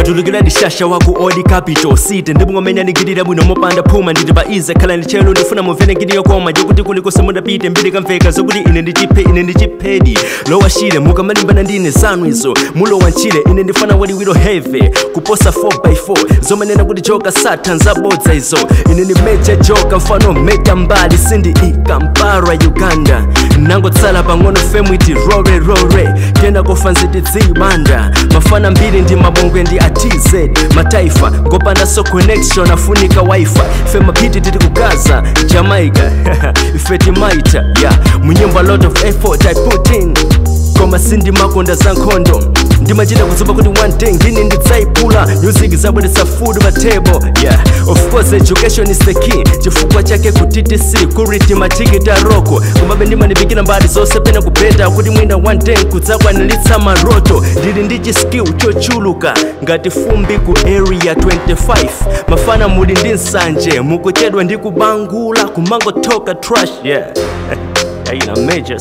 watulukira ndishasha waku odi capital city ndibungomenya ndigirira bwino mopanda phuma nditi pa ize khala ndichelo ndifuna muvene ngiriyo koma chokuti kuliko semudapite mbiri kamveka zokuti ine ndichiphedi lowashire mukamalimbana ndine zanu izo mulowa nchire ine ndifana waliwiro heavy kuposa 4x4 zomanena kuti joka satha nzabodza izo ine ndi meja joka mfano meta mbali sindi ikampara Uganda nangotsala pang'ono femwiti rore kena kofa nziti dzibanda mafana mbiri ndi mabongwe ndi atz mataifa ngopanda so connection afunika wifi fema piti titi kugaza Jamaica ifeti maita yeah munyimbo a lot of effort I put in koma sindi makonda za nkhondo ndimachita kuzupa kuti one day ngini ndidzaipula music zabweretsa food pa table yeah of course education is the key chifukwa chake ku TTC kuriti matikiti aroko komabe ndimandipikira mbali zonse pena kupeta kuti mwina one day kudzakwanilitsa maroto ndili ndi chiskill chochuluka ngati fumbi ku area 25 mafana muli ndi nsanje mukuchedwa ndi kubangula kumangotoka trash yeah ina major